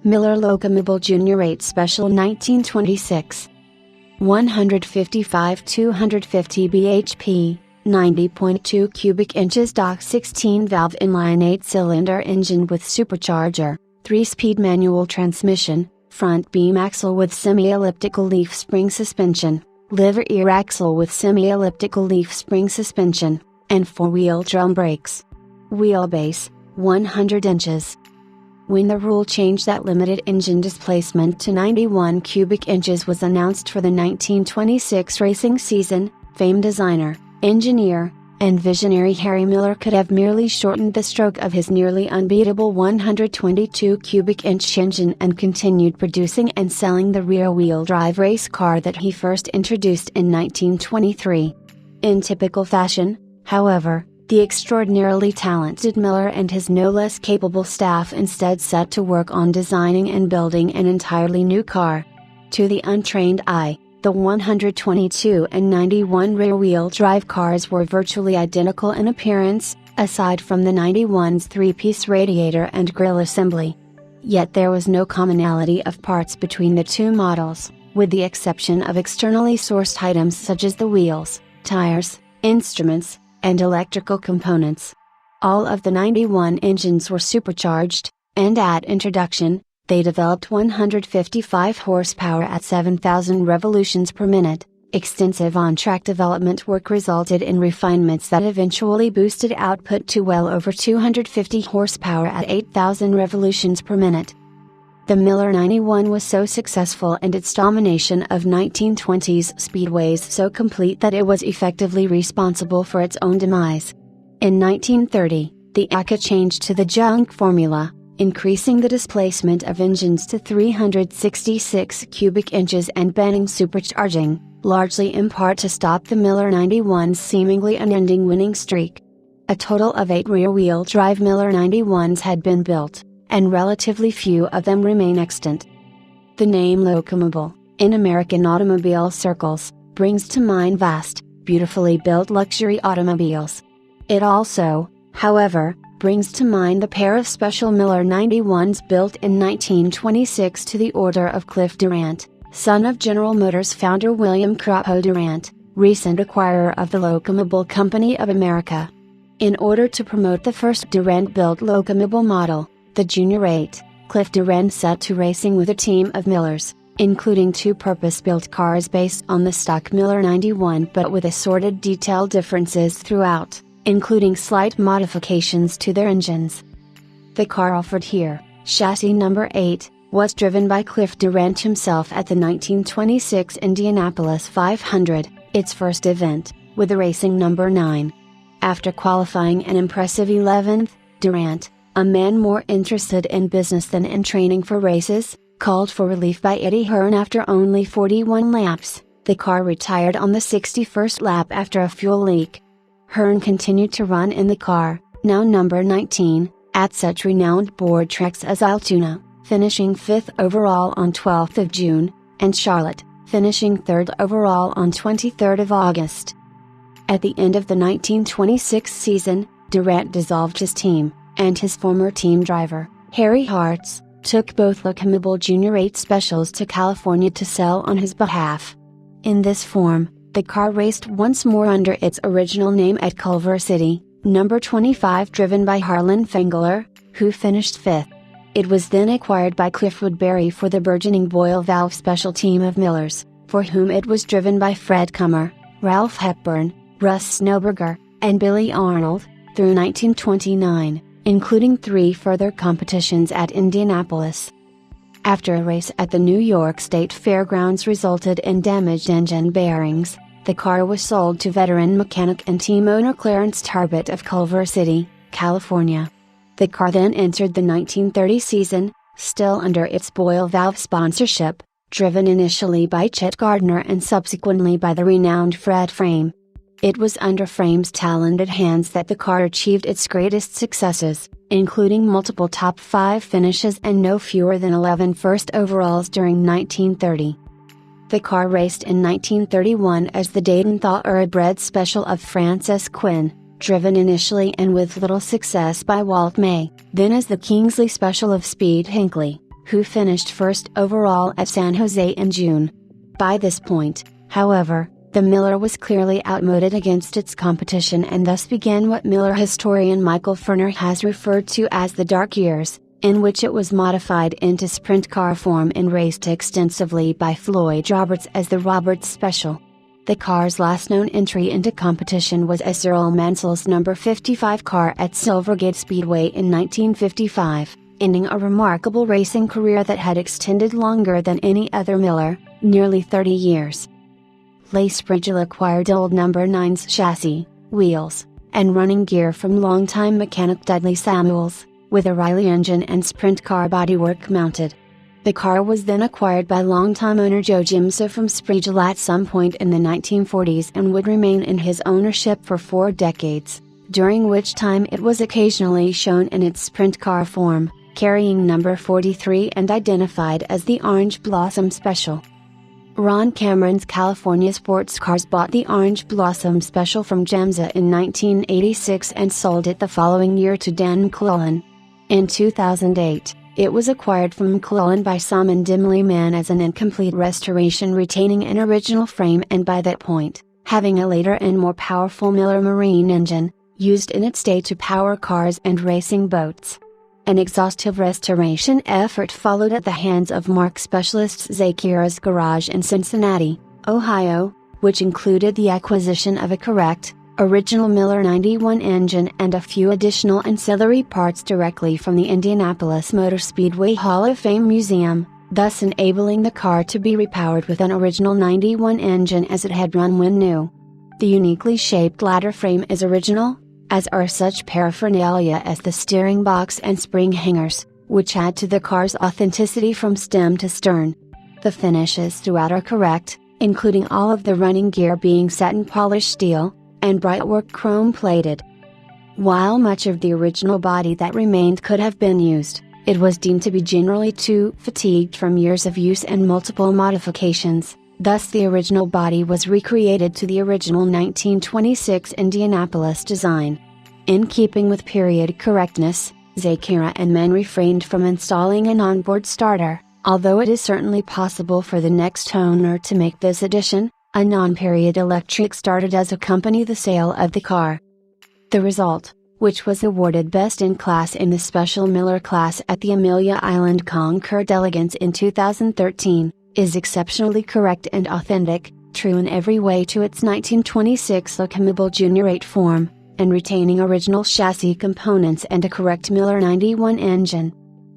Miller Locomobile Junior 8 Special 1926. 155 250 bhp, 90.2 cubic inches. 16 valve inline 8-cylinder engine with supercharger, 3-speed manual transmission, front beam axle with semi-elliptical leaf spring suspension, liver ear axle with semi-elliptical leaf spring suspension, and 4-wheel drum brakes. Wheelbase, 100 inches. When the rule change that limited engine displacement to 91 cubic inches was announced for the 1926 racing season, famed designer, engineer, and visionary Harry Miller could have merely shortened the stroke of his nearly unbeatable 122 cubic inch engine and continued producing and selling the rear-wheel drive race car that he first introduced in 1923. In typical fashion, however, the extraordinarily talented Miller and his no less capable staff instead set to work on designing and building an entirely new car. To the untrained eye, the 122 and 91 rear-wheel drive cars were virtually identical in appearance, aside from the 91's three-piece radiator and grille assembly. Yet there was no commonality of parts between the two models, with the exception of externally sourced items such as the wheels, tires, instruments, and electrical components. All of the 91 engines were supercharged, and at introduction, they developed 155 horsepower at 7,000 revolutions per minute. Extensive on-track development work resulted in refinements that eventually boosted output to well over 250 horsepower at 8,000 revolutions per minute. The Miller 91 was so successful and its domination of 1920s speedways so complete that it was effectively responsible for its own demise. In 1930, the ACA changed to the junk formula, increasing the displacement of engines to 366 cubic inches and banning supercharging, largely in part to stop the Miller 91's seemingly unending winning streak. A total of 8 rear-wheel drive Miller 91s had been built, and relatively few of them remain extant. The name Locomobile, in American automobile circles, brings to mind vast, beautifully built luxury automobiles. It also, however, brings to mind the pair of special Miller 91s built in 1926 to the order of Cliff Durant, son of General Motors founder William Crawford Durant, recent acquirer of the Locomobile Company of America. In order to promote the first Durant-built Locomobile model, the Junior 8, Cliff Durant set to racing with a team of Millers, including 2 purpose-built cars based on the stock Miller 91 but with assorted detail differences throughout, including slight modifications to their engines. The car offered here, chassis number 8, was driven by Cliff Durant himself at the 1926 Indianapolis 500, its first event, with the racing number 9. After qualifying an impressive 11th, Durant, a man more interested in business than in training for races, called for relief by Eddie Hearn after only 41 laps. The car retired on the 61st lap after a fuel leak. Hearn continued to run in the car, now number 19, at such renowned board tracks as Altoona, finishing 5th overall on 12th of June, and Charlotte, finishing 3rd overall on 23rd of August. At the end of the 1926 season, Durant dissolved his team, and his former team driver, Harry Hartz, took both Locomobile Junior 8 Specials to California to sell on his behalf. In this form, the car raced once more under its original name at Culver City, number 25 driven by Harlan Fengler, who finished 5th. It was then acquired by Cliff Woodbury for the burgeoning Boyle Valve Special team of Millers, for whom it was driven by Fred Kummer, Ralph Hepburn, Russ Snowberger, and Billy Arnold, through 1929. Including 3 further competitions at Indianapolis. After a race at the New York State Fairgrounds resulted in damaged engine bearings, the car was sold to veteran mechanic and team owner Clarence Tarbett of Culver City, California. The car then entered the 1930 season, still under its Boyle Valve sponsorship, driven initially by Chet Gardner and subsequently by the renowned Fred Frame. It was under Frame's talented hands that the car achieved its greatest successes, including multiple top 5 finishes and no fewer than 11 first overalls during 1930. The car raced in 1931 as the Dayton Thoroughbred Special of Francis Quinn, driven initially and with little success by Walt May, then as the Kingsley Special of Speed Hinckley, who finished first overall at San Jose in June. By this point, however, the Miller was clearly outmoded against its competition, and thus began what Miller historian Michael Ferner has referred to as the dark years, in which it was modified into sprint car form and raced extensively by Floyd Roberts as the Roberts Special. The car's last known entry into competition was as Earl Mansell's number 55 car at Silvergate Speedway in 1955, ending a remarkable racing career that had extended longer than any other Miller, nearly 30 years. Lace Brigil acquired old number 9's chassis, wheels, and running gear from longtime mechanic Dudley Samuels, with a Riley engine and sprint car bodywork mounted. The car was then acquired by longtime owner Joe Jimso from Sprigil at some point in the 1940s and would remain in his ownership for 4 decades, during which time it was occasionally shown in its sprint car form, carrying number 43 and identified as the Orange Blossom Special. Ron Cameron's California Sports Cars bought the Orange Blossom Special from Gemsa in 1986 and sold it the following year to Dan McClellan. In 2008, it was acquired from McClellan by Simon Dimley Mann as an incomplete restoration retaining an original frame, and by that point, having a later and more powerful Miller Marine engine, used in its day to power cars and racing boats. An exhaustive restoration effort followed at the hands of marque specialists Zakira's Garage in Cincinnati, Ohio, which included the acquisition of a correct, original Miller 91 engine and a few additional ancillary parts directly from the Indianapolis Motor Speedway Hall of Fame Museum, thus enabling the car to be repowered with an original 91 engine as it had run when new. The uniquely shaped ladder frame is original, as are such paraphernalia as the steering box and spring hangers, which add to the car's authenticity from stem to stern. The finishes throughout are correct, including all of the running gear being satin polished steel, and brightwork chrome plated. While much of the original body that remained could have been used, it was deemed to be generally too fatigued from years of use and multiple modifications, thus the original body was recreated to the original 1926 Indianapolis design. In keeping with period correctness, Zakira and Mann refrained from installing an onboard starter, although it is certainly possible for the next owner to make this addition. A non-period electric starter does accompany the sale of the car. The result, which was awarded Best in Class in the Special Miller class at the Amelia Island Concours Elegance in 2013, is exceptionally correct and authentic, true in every way to its 1926 Locomobile Junior 8 form, and retaining original chassis components and a correct Miller 91 engine.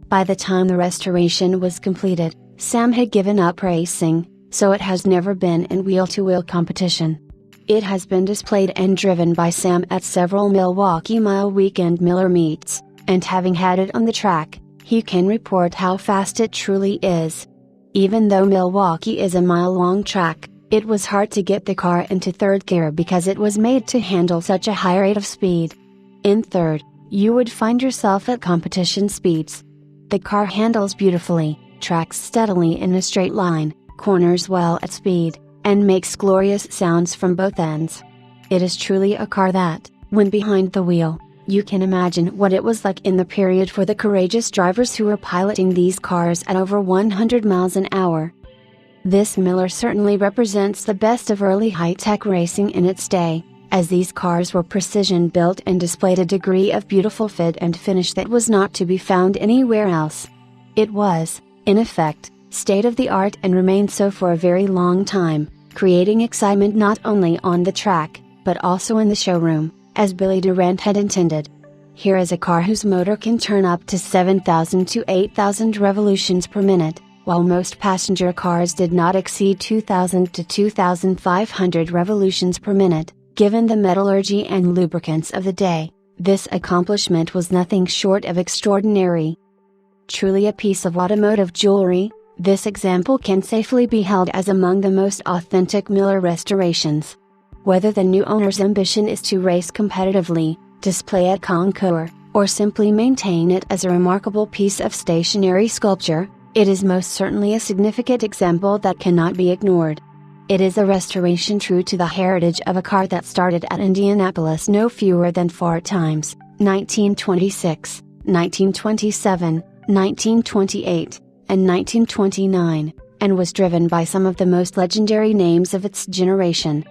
By the time the restoration was completed, Sam had given up racing, so it has never been in wheel-to-wheel competition. It has been displayed and driven by Sam at several Milwaukee Mile Weekend Miller meets, and having had it on the track, he can report how fast it truly is. Even though Milwaukee is a mile-long track, it was hard to get the car into third gear because it was made to handle such a high rate of speed. In third, you would find yourself at competition speeds. The car handles beautifully, tracks steadily in a straight line, corners well at speed, and makes glorious sounds from both ends. It is truly a car that, when behind the wheel, you can imagine what it was like in the period for the courageous drivers who were piloting these cars at over 100 miles an hour. This Miller certainly represents the best of early high-tech racing in its day, as these cars were precision-built and displayed a degree of beautiful fit and finish that was not to be found anywhere else. It was, in effect, state-of-the-art and remained so for a very long time, creating excitement not only on the track, but also in the showroom, as Billy Durant had intended. Here is a car whose motor can turn up to 7,000 to 8,000 revolutions per minute, while most passenger cars did not exceed 2,000 to 2,500 revolutions per minute. Given the metallurgy and lubricants of the day, this accomplishment was nothing short of extraordinary. Truly a piece of automotive jewelry, this example can safely be held as among the most authentic Miller restorations. Whether the new owner's ambition is to race competitively, display at concours, or simply maintain it as a remarkable piece of stationary sculpture, it is most certainly a significant example that cannot be ignored. It is a restoration true to the heritage of a car that started at Indianapolis no fewer than 4 times, 1926, 1927, 1928, in 1929, and was driven by some of the most legendary names of its generation.